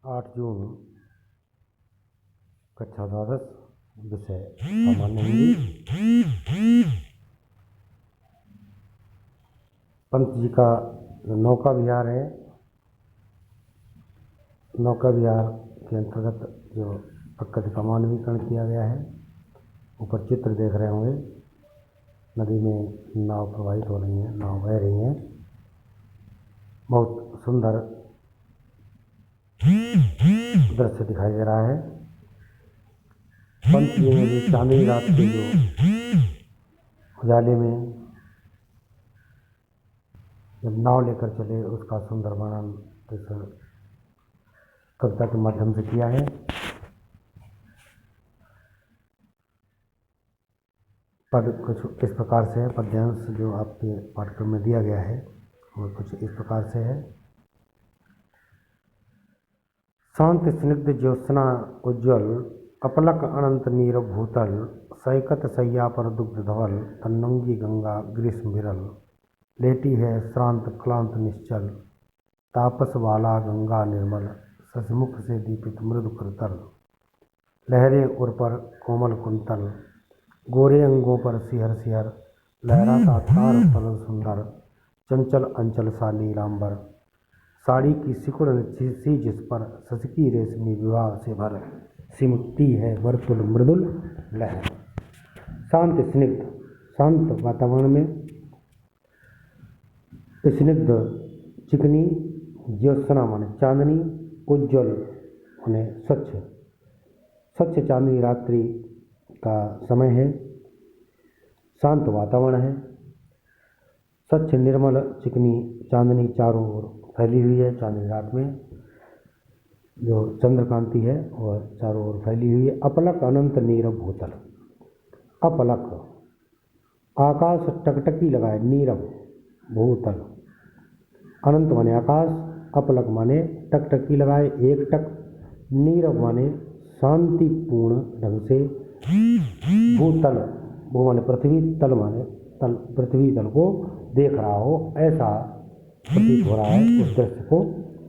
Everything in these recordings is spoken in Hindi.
8 जून कक्षा द्वादश विषय सामान्य हिंदी। पंत जी का नौका विहार है। नौका विहार के अंतर्गत जो प्रकृति का मानवीकरण किया गया है, ऊपर चित्र देख रहे होंगे। नदी में नाव प्रवाहित हो रही है, नाव बह रही है। बहुत सुंदर दृश्य दिखाई दे रहा है। पंत जी ने भी चांदनी रात के जो उजाले में जब नाव लेकर चले, उसका सुंदर वर्णन इस कविता के माध्यम से किया है। पद कुछ इस प्रकार से है। पद्यांश जो आपके पाठ्यक्रम में दिया गया है वो कुछ इस प्रकार से है। शांति स्निग्ध ज्योत्सना उज्ज्वल, अपलक अनंत नीर भूतल, सैकत सैया पर दुग्ध धवल, तन्नंगी गंगा ग्रीष्म विरल, लेटी है श्रांत क्लांत निश्चल, तापस वाला गंगा निर्मल, ससमुख से दीपित मृदु करतल, लहरें उर पर कोमल कुंतल, गोरे अंगों पर सिहर सिहर, लहराता तार तल सुंदर, चंचल अंचल सा नीलांबर, साड़ी की सिकुड़ सी जिस पर ससकी रेशमी विवाह से भर, सिमटती है वर्तुल मृदुल लहर। शांत स्निग्ध, शांत वातावरण में स्निग्ध चिकनी, ज्योत्सना माने चांदनी, उज्ज्वल माने स्वच्छ, स्वच्छ चांदनी रात्रि का समय है। शांत वातावरण है। स्वच्छ निर्मल चिकनी चांदनी चारों ओर फैली हुई है। चांदनी रात में जो चंद्रकांति है वह चारों ओर फैली हुई है। अपलक अनंत नीरव भूतल, अपलक आकाश टकटकी लगाए, नीरव भूतल, अनंत माने आकाश, अपलक माने टकटकी लगाए एक टक, नीरव माने शांतिपूर्ण ढंग से, भूतल भू माने पृथ्वी, तल माने तल, पृथ्वी तल को देख रहा हो ऐसा प्रतीत हो रहा है उस दृश्य को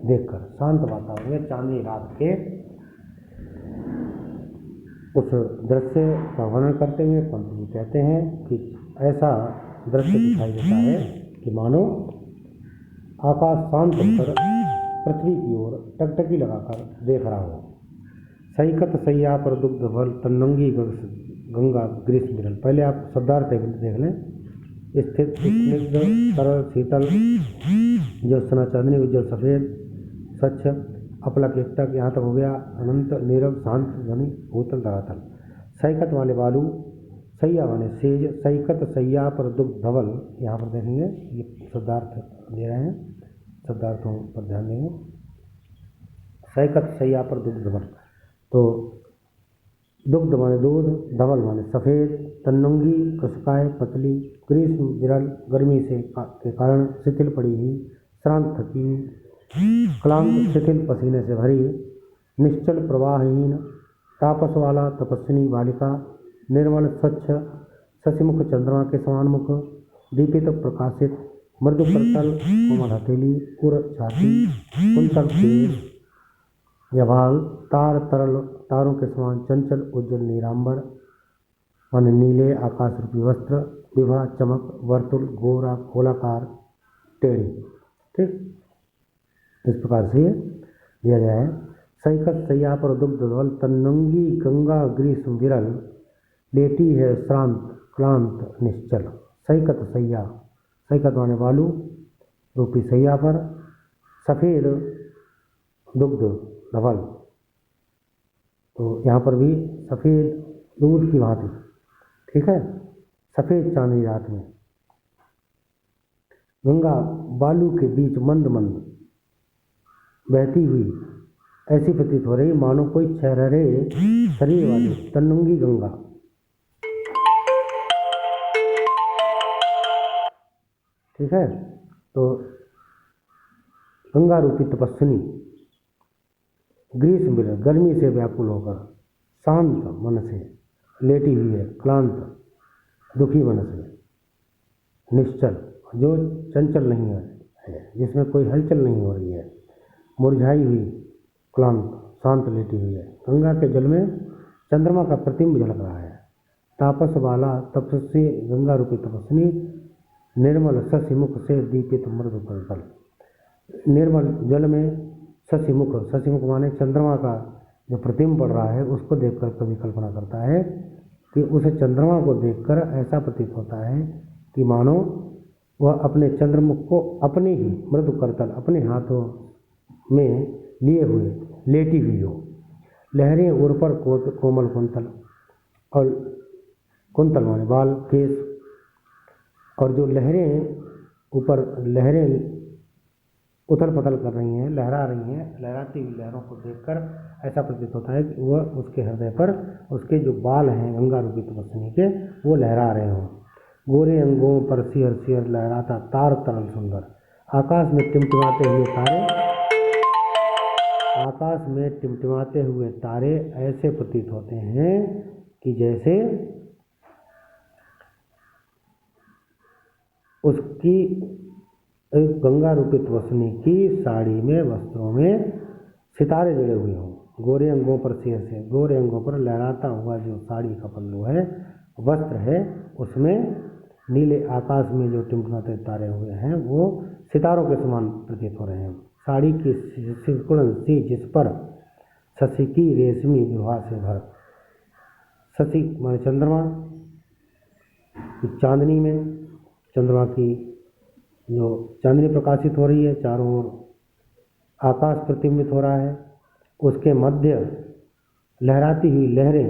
देखकर। शांत वातावरण में चांदनी रात के उस दृश्य का वर्णन करते हुए पंत जी कहते हैं कि ऐसा दृश्य दिखाई देता है कि मानो आकाश शांत होकर पृथ्वी की ओर टकटकी लगाकर देख रहा हो। सैकत सैया पर दुग्ध भल, तन्नंगी गंगा ग्रीष्म विरल। पहले आप शब्दार्थ देख लें। स्थित स्निग्ध सरल शीतल, ज्योत्सना चांदनी उज्जवल सफेद स्वच्छ, अपलक एक तक, यहाँ तक हो गया। अनंत नीरव शांत ध्वनि भूतल धरातल। सैकत वाले बालू, सैया वाले सेज, सैकत सैया पर दुग्ध धवल। यहाँ पर देखेंगे ये शब्दार्थ दे रहे हैं, शब्दार्थों पर ध्यान देंगे। सैकत सैया पर दुग्ध धवल, तो दुग्ध माने दूध, धवल माने सफ़ेद, तन्नुंगी कृषकाय पतली, ग्रीष्म विरल गर्मी से के कारण शिथिल पड़ी हुई, श्रांत थकी, क्लांत शिथिल पसीने से भरी, निश्चल प्रवाहहीन, तापस वाला तपस्विनी बालिका, निर्मल स्वच्छ शशिमुख चंद्रमा के समान मुख, दीपित प्रकाशित, मृदु करतल कोमल हथेली, उर छाती, कुंतल केश या भाग, तार तरल तारों के समान चंचल उज्ज्वल नीलांबर मान नीले आकाश रूपी वस्त्र, विभा चमक, वर्तुल गोरा गोलाकार टेढ़ी। ठीक इस प्रकार से दिया गया है। सैकत सैया पर दुग्ध धवल, तन्नंगी गंगा ग्रीष्म विरल, लेटी है श्रांत क्लांत निश्चल। सैकत सैया, सैकत माने बालू रूपी सैया पर, सफ़ेद दुग्ध धवल, तो यहाँ पर भी सफ़ेद दूध की भांति, ठीक है, सफ़ेद चांदनी रात में गंगा बालू के बीच मंद मंद बहती हुई ऐसी प्रतीत हो रही मानो कोई छरहरे शरीर वाली तन्नुंगी गंगा, ठीक है। तो गंगा रूपी तपस्विनी ग्रीष्म विरल गर्मी से व्याकुल होकर शांत मन से लेटी हुई है, क्लांत दुखी मन से, निश्चल जो चंचल नहीं है, जिसमें कोई हलचल नहीं हो रही है, मुरझाई हुई क्लांत शांत लेटी हुई है। गंगा के जल में चंद्रमा का प्रतिबिंब झलक रहा है। तापस वाला तपस्वी गंगा रूपी तपस्विनी निर्मल शशिमुख से दीपित मृदु कल। निर्मल जल में शशिमुख माने चंद्रमा का जो प्रतिबिंब पड़ रहा है उसको देखकर कवि कल्पना करता है कि उस चंद्रमा को देखकर ऐसा प्रतीत होता है कि मानो वह अपने चंद्रमुख को अपने ही मृदु करतल अपने हाथों में लिए हुए लेटी हुई हो। लहरें उर पर कोमल कुंतल और कुंतल माने बाल केस, और जो लहरें ऊपर लहरें उथल पुथल कर रही हैं, लहरा रही हैं, लहराती हुई लहरों को देखकर ऐसा प्रतीत होता है कि वह उसके हृदय पर उसके जो बाल हैं गंगा रूपी तपस्विनी के वो लहरा रहे हों। गोरे अंगों पर सिहर सिहर लहराता तार तरल सुंदर। आकाश में टिमटिमाते हुए तारे ऐसे प्रतीत होते हैं कि जैसे उसकी गंगा रूपी तपस्विनी की साड़ी में वस्त्रों में सितारे जड़े हुए हों। गोरे अंगों पर सिहर से, गोरे अंगों पर लहराता हुआ जो साड़ी का पल्लू है, वस्त्र है, उसमें नीले आकाश में जो टिमटिमाते तारे हुए हैं वो सितारों के समान प्रतीत हो रहे हैं। साड़ी की सिकुड़न सी जिस पर शशि की रेशमी विवाह से भर। शशि माने चंद्रमा की चांदनी में, चंद्रमा की जो चांदनी प्रकाशित हो रही है, चारों ओर आकाश प्रतिबिंबित हो रहा है, उसके मध्य लहराती हुई लहरें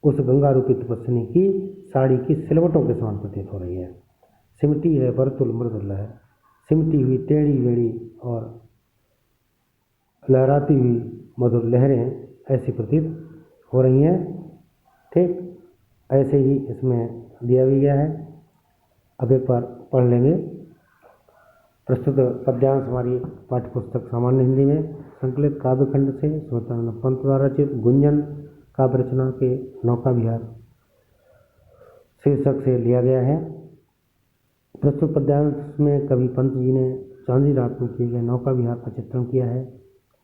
उस गंगा रूपी तपस्विनी की साड़ी की सिलवटों के समान प्रतीत हो रही है। सिमटी है बरतुल मृदुल लहर, सिमटी हुई टेढ़ी बेड़ी और लहराती हुई मधुर लहरें ऐसी प्रतीत हो रही हैं। ठीक ऐसे ही इसमें दिया भी गया है। अब एक बार पढ़ लेंगे। प्रस्तुत पद्यांश हमारी पाठ्यपुस्तक सामान्य हिंदी में संकलित काव्यखंड से सुमित्रानंद पंत द्वारा रचित गुंजन काव्य रचना के नौका विहार शीर्षक से लिया गया है। प्रस्तुत पद्यांश में कवि पंत जी ने चांदी रात में किए गए नौका विहार का चित्रण किया है।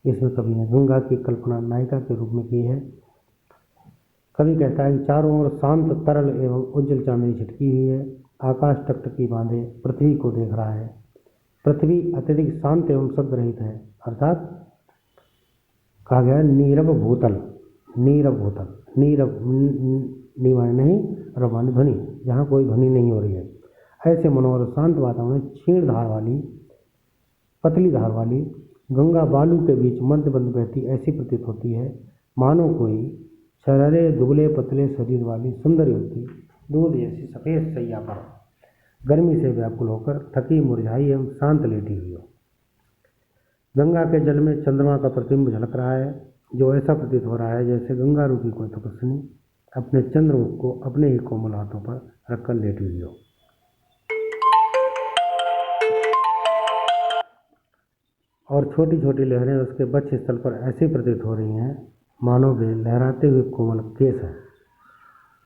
इसमें कवि ने गंगा की कल्पना नायिका के रूप में की है। कवि कहता है कि चारों ओर शांत तरल एवं उज्जवल चांदनी छिटकी हुई है। आकाश टकटकी बांधे पृथ्वी को देख रहा है। पृथ्वी अत्यधिक शांत एवं शब्द रहित है, अर्थात कहा गया नीरव भूतल, नीरव निवाय नहीं, रवानी ध्वनि, जहाँ कोई ध्वनि नहीं हो रही है। ऐसे मनोहर शांत वातावरण में क्षीण धार वाली, पतली धार वाली गंगा बालू के बीच मंदबंद बहती ऐसी प्रतीत होती है, मानो कोई शरारे दुबले पतले शरीर वाली सुंदर युवती दूध जैसी सफेद सैया पर गर्मी से व्याकुल होकर थकी मुरझाई एवं शांत लेटी हुई हो। गंगा के जल में चंद्रमा का प्रतिबिंब झलक रहा है, जो ऐसा प्रतीत हो रहा है जैसे गंगा रूपी कोई तपस्विनी अपने चंद्रमुख को अपने ही कोमल हाथों पर रखकर लेटी हुई हो। और छोटी छोटी लहरें उसके वक्ष स्थल पर ऐसी प्रतीत हो रही हैं मानो वे लहराते हुए कोमल केस हैं।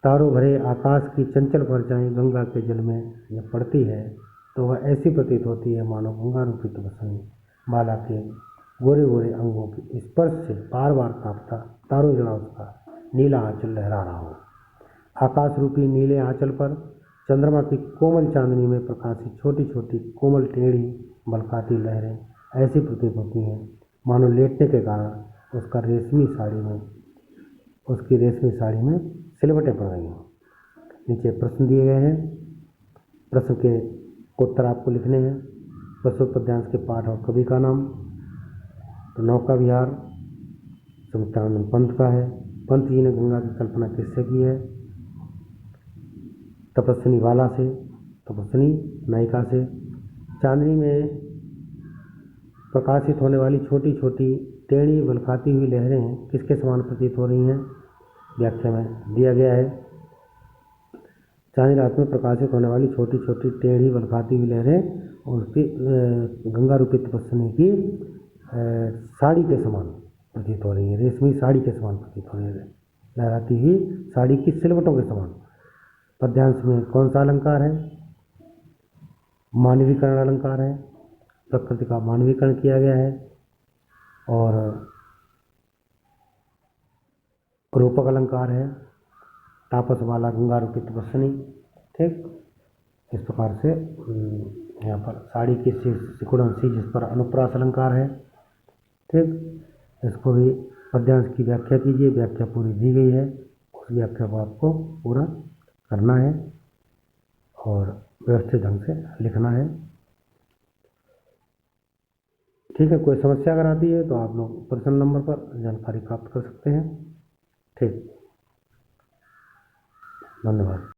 तारों भरे आकाश की चंचल परछाई गंगा के जल में जब पड़ती है तो वह ऐसी प्रतीत होती है मानो गंगा रूपी तपस्विनी माला के गोरे गोरे अंगों के स्पर्श से बार बार कांपता तारों जड़ा उसका नीला आंचल लहरा रहा हो। आकाश रूपी नीले आंचल पर चंद्रमा की कोमल चांदनी में प्रकाशित छोटी छोटी कोमल टेढ़ी बलकाती लहरें ऐसी प्रतीत होती हैं मानो लेटने के कारण उसकी रेशमी साड़ी में सिलवटें पड़ रही हों। नीचे प्रश्न दिए गए हैं, प्रश्न के उत्तर आपको लिखने हैं। प्रस्तुत पद्यांश के पाठ और कवि का नाम तो नौका विहार सुमित्रानंद पंत का है। पंत जी ने गंगा की कल्पना किससे की है? तपस्विनी वाला से, तपस्विनी नायिका से। चांदनी में प्रकाशित होने वाली छोटी छोटी टेढ़ी बलखाती हुई लहरें किसके समान प्रतीत हो रही हैं? व्याख्या में दिया गया है। चांदनी रात में प्रकाशित होने वाली छोटी छोटी टेढ़ी बलखाती हुई लहरें उसकी गंगा रूपी तपस्विनी की साड़ी के समान प्रतीत हो रही है, रेशमी साड़ी के समान प्रतीत हो रही है, लहराती हुई साड़ी की सिलवटों के समान। पद्यांश में कौन सा अलंकार है? मानवीकरण अलंकार है। प्रकृति का मानवीकरण किया गया है और रूपक अलंकार है, तापस वाला गंगारूपी तपस्विनी। ठीक, इस प्रकार से यहाँ पर साड़ी की सिकुड़न सी जिस पर अनुप्रास अलंकार है। ठीक, इसको भी पद्यांश की व्याख्या कीजिए, व्याख्या पूरी दी गई है, उस व्याख्या को आपको पूरा करना है और व्यवस्थित ढंग से लिखना है। ठीक है, कोई समस्या अगर आती है तो आप लोग पर्सनल नंबर पर जानकारी प्राप्त कर सकते हैं। ठीक, धन्यवाद।